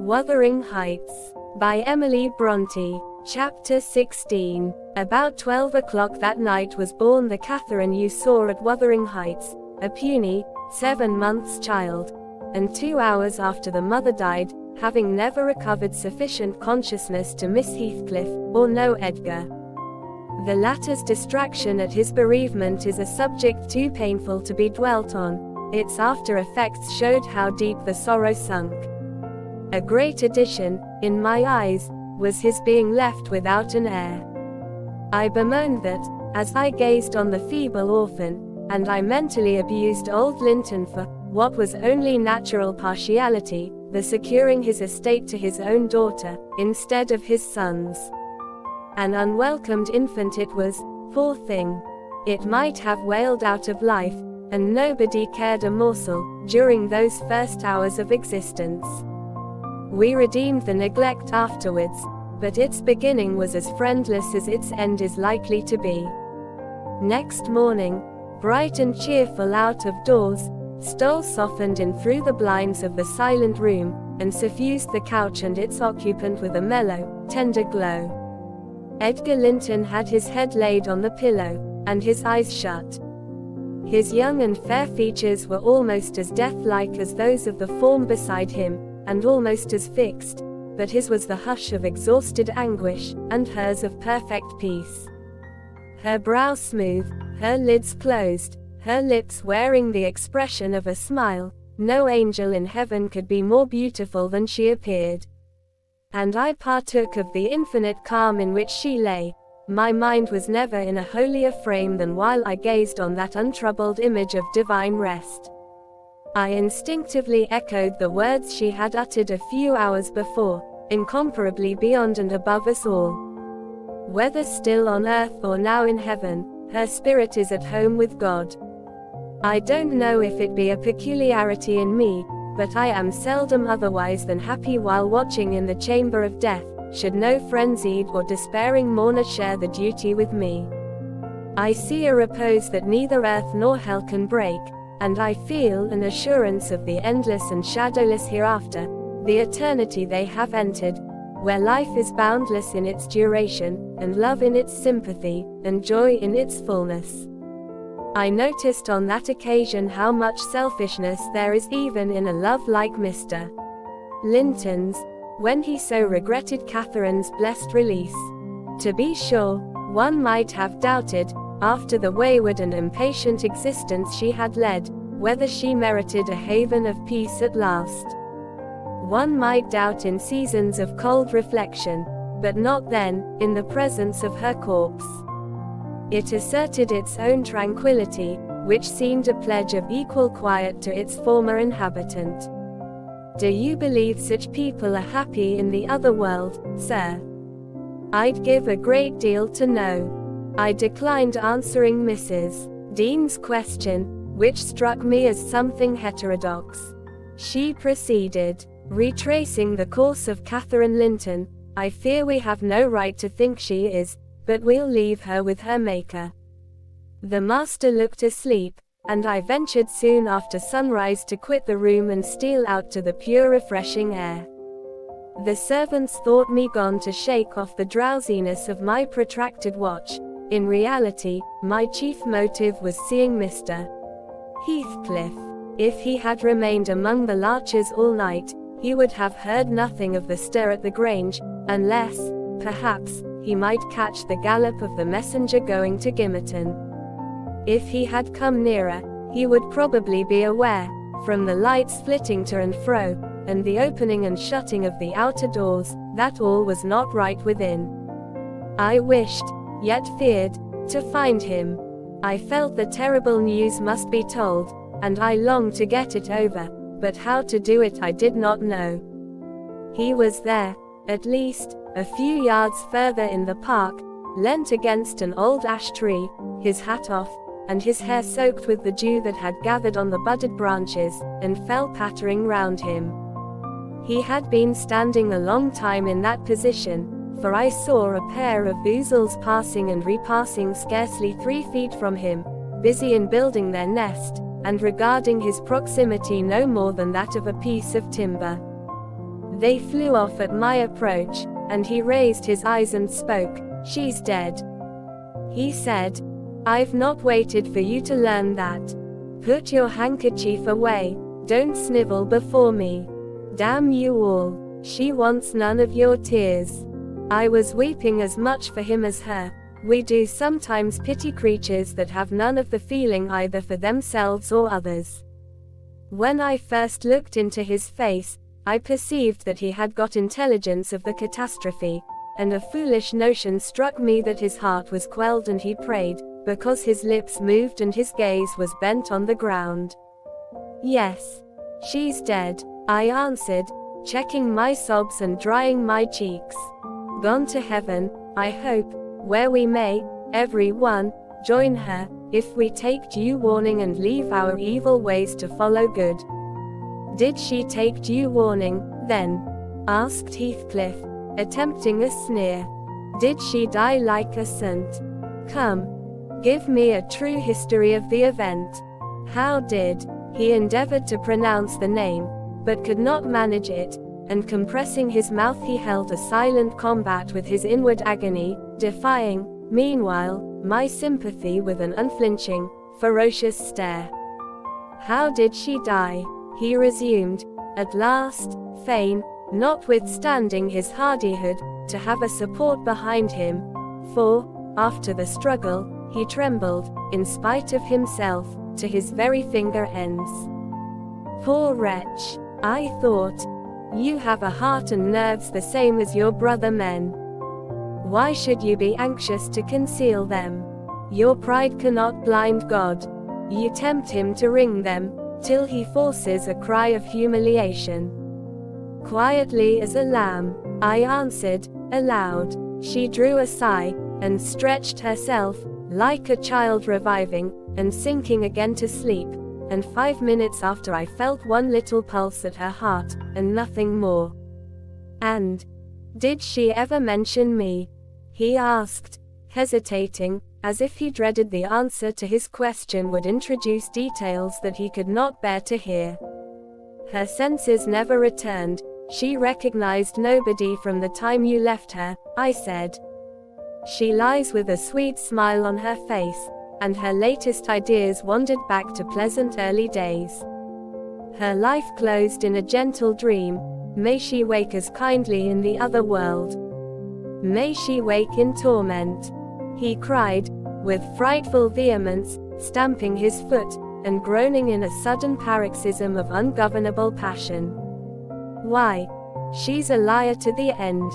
Wuthering Heights, by Emily Brontë. Chapter 16. About 12 o'clock that night was born the Catherine you saw at Wuthering Heights, a puny, 7 months child. And 2 hours after the mother died, having never recovered sufficient consciousness to miss Heathcliff, or know Edgar. The latter's distraction at his bereavement is a subject too painful to be dwelt on. Its after effects showed how deep the sorrow sunk. A great addition, in my eyes, was his being left without an heir. I bemoaned that, as I gazed on the feeble orphan, and I mentally abused old Linton for what was only natural partiality, the securing his estate to his own daughter, instead of his son's. An unwelcomed infant it was, poor thing. It might have wailed out of life, and nobody cared a morsel, during those first hours of existence. We redeemed the neglect afterwards, but its beginning was as friendless as its end is likely to be. Next morning, bright and cheerful out of doors, stole softened in through the blinds of the silent room, and suffused the couch and its occupant with a mellow, tender glow. Edgar Linton had his head laid on the pillow, and his eyes shut. His young and fair features were almost as death-like as those of the form beside him, and almost as fixed, but his was the hush of exhausted anguish, and hers of perfect peace. Her brow smooth, her lids closed, her lips wearing the expression of a smile. No angel in heaven could be more beautiful than she appeared. And I partook of the infinite calm in which she lay. My mind was never in a holier frame than while I gazed on that untroubled image of divine rest. I instinctively echoed the words she had uttered a few hours before, incomparably beyond and above us all. Whether still on earth or now in heaven, her spirit is at home with God. I don't know if it be a peculiarity in me, but I am seldom otherwise than happy while watching in the chamber of death, should no frenzied or despairing mourner share the duty with me. I see a repose that neither earth nor hell can break, and I feel an assurance of the endless and shadowless hereafter, the eternity they have entered, where life is boundless in its duration, and love in its sympathy, and joy in its fullness. I noticed on that occasion how much selfishness there is even in a love like Mr. Linton's, when he so regretted Catherine's blessed release. To be sure, one might have doubted, after the wayward and impatient existence she had led, whether she merited a haven of peace at last. One might doubt in seasons of cold reflection, but not then, in the presence of her corpse. It asserted its own tranquility, which seemed a pledge of equal quiet to its former inhabitant. Do you believe such people are happy in the other world, sir? I'd give a great deal to know. I declined answering Mrs. Dean's question, which struck me as something heterodox. She proceeded, retracing the course of Catherine Linton. I fear we have no right to think she is, but we'll leave her with her Maker. The master looked asleep, and I ventured soon after sunrise to quit the room and steal out to the pure refreshing air. The servants thought me gone to shake off the drowsiness of my protracted watch. In reality, my chief motive was seeing Mr. Heathcliff. If he had remained among the larches all night, he would have heard nothing of the stir at the Grange, unless, perhaps, he might catch the gallop of the messenger going to Gimmerton. If he had come nearer, he would probably be aware, from the lights flitting to and fro, and the opening and shutting of the outer doors, that all was not right within. I wished, yet feared, to find him. I felt the terrible news must be told, and I longed to get it over, but how to do it I did not know. He was there, at least, a few yards further in the park, leant against an old ash tree, his hat off, and his hair soaked with the dew that had gathered on the budded branches, and fell pattering round him. He had been standing a long time in that position, for I saw a pair of ouzels passing and repassing scarcely 3 feet from him, busy in building their nest, and regarding his proximity no more than that of a piece of timber. They flew off at my approach, and he raised his eyes and spoke. "She's dead," he said. "I've not waited for you to learn that. Put your handkerchief away, don't snivel before me. Damn you all, she wants none of your tears." I was weeping as much for him as her. We do sometimes pity creatures that have none of the feeling either for themselves or others. When I first looked into his face, I perceived that he had got intelligence of the catastrophe, and a foolish notion struck me that his heart was quelled and he prayed, because his lips moved and his gaze was bent on the ground. "Yes, she's dead," I answered, checking my sobs and drying my cheeks. "Gone to heaven, I hope, where we may, every one, join her, if we take due warning and leave our evil ways to follow good." "Did she take due warning, then?" asked Heathcliff, attempting a sneer. "Did she die like a saint? Come, give me a true history of the event. How did—" He endeavored to pronounce the name, but could not manage it, and compressing his mouth he held a silent combat with his inward agony, defying, meanwhile, my sympathy with an unflinching, ferocious stare. "How did she die?" he resumed, at last, fain, notwithstanding his hardihood, to have a support behind him, for, after the struggle, he trembled, in spite of himself, to his very finger ends. "Poor wretch," I thought. "You have a heart and nerves the same as your brother men. Why should you be anxious to conceal them? Your pride cannot blind God. You tempt him to wring them, till he forces a cry of humiliation." "Quietly as a lamb," I answered, aloud. She drew a sigh, and stretched herself, like a child reviving, and sinking again to sleep, and 5 minutes after I felt one little pulse at her heart, and nothing more. "And did she ever mention me?" he asked, hesitating, as if he dreaded the answer to his question would introduce details that he could not bear to hear. "Her senses never returned. She recognized nobody from the time you left her," I said. "She lies with a sweet smile on her face, and her latest ideas wandered back to pleasant early days. Her life closed in a gentle dream. May she wake as kindly in the other world. May she wake in torment," he cried, with frightful vehemence, stamping his foot, and groaning in a sudden paroxysm of ungovernable passion. "Why, she's a liar to the end.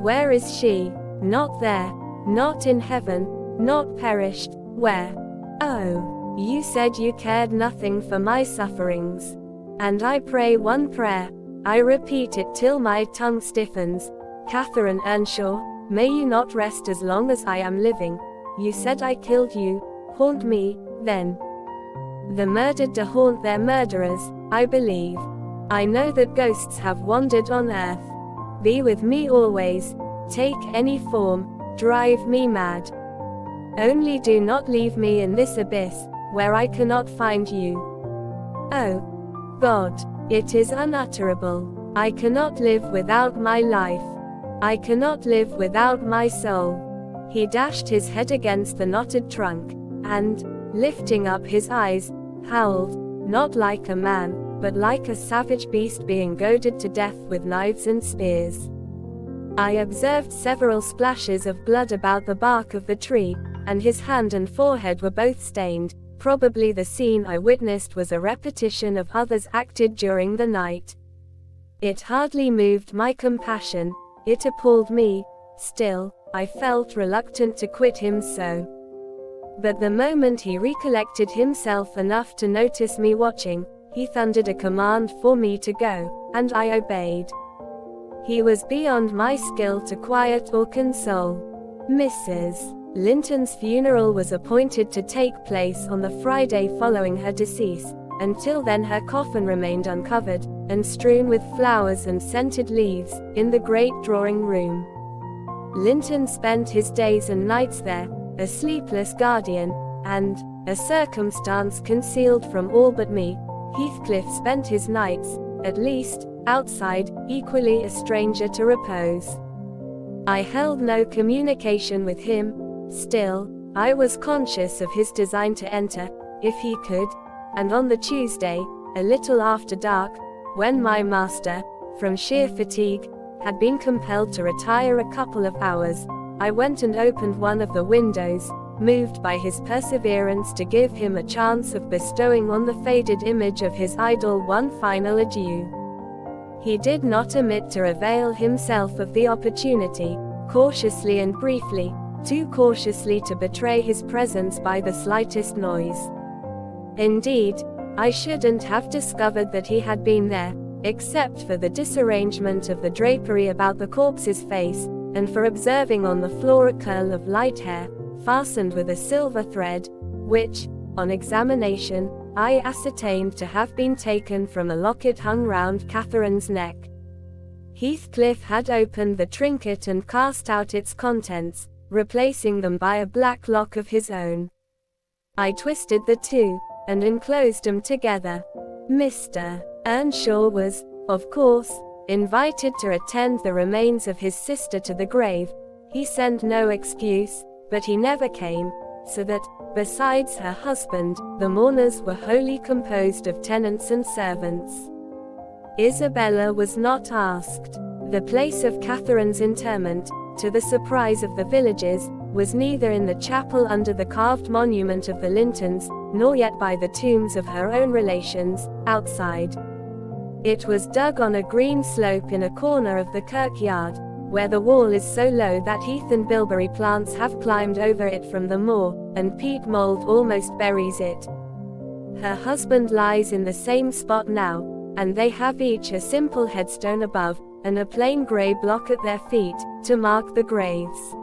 Where is she? Not there, not in heaven, not perished. Where? Oh, you said you cared nothing for my sufferings. And I pray one prayer, I repeat it till my tongue stiffens. Catherine Earnshaw, may you not rest as long as I am living. You said I killed you. Haunt me, then. The murdered to haunt their murderers, I believe. I know that ghosts have wandered on earth. Be with me always. Take any form. Drive me mad. Only do not leave me in this abyss, where I cannot find you. Oh, God, it is unutterable. I cannot live without my life. I cannot live without my soul." He dashed his head against the knotted trunk, and, lifting up his eyes, howled, not like a man, but like a savage beast being goaded to death with knives and spears. I observed several splashes of blood about the bark of the tree, and his hand and forehead were both stained. Probably the scene I witnessed was a repetition of others acted during the night. It hardly moved my compassion, it appalled me. Still, I felt reluctant to quit him so. But the moment he recollected himself enough to notice me watching, he thundered a command for me to go, and I obeyed. He was beyond my skill to quiet or console. Mrs. Linton's funeral was appointed to take place on the Friday following her decease. Until then her coffin remained uncovered, and strewn with flowers and scented leaves, in the great drawing room. Linton spent his days and nights there, a sleepless guardian, and, a circumstance concealed from all but me, Heathcliff spent his nights, at least, outside, equally a stranger to repose. I held no communication with him. Still, I was conscious of his design to enter, if he could, and on the Tuesday, a little after dark, when my master, from sheer fatigue, had been compelled to retire a couple of hours, I went and opened one of the windows, moved by his perseverance to give him a chance of bestowing on the faded image of his idol one final adieu. He did not omit to avail himself of the opportunity, cautiously and briefly, too cautiously to betray his presence by the slightest noise. Indeed, I shouldn't have discovered that he had been there, except for the disarrangement of the drapery about the corpse's face, and for observing on the floor a curl of light hair, fastened with a silver thread, which, on examination, I ascertained to have been taken from a locket hung round Catherine's neck. Heathcliff had opened the trinket and cast out its contents, replacing them by a black lock of his own. I twisted the two, and enclosed them together. Mr. Earnshaw was, of course, invited to attend the remains of his sister to the grave. He sent no excuse, but he never came, so that, besides her husband, the mourners were wholly composed of tenants and servants. Isabella was not asked. The place of Catherine's interment, to the surprise of the villagers, was neither in the chapel under the carved monument of the Lintons, nor yet by the tombs of her own relations, outside. It was dug on a green slope in a corner of the kirkyard, where the wall is so low that heath and bilberry plants have climbed over it from the moor, and peat mold almost buries it. Her husband lies in the same spot now, and they have each a simple headstone above, and a plain grey block at their feet, to mark the graves.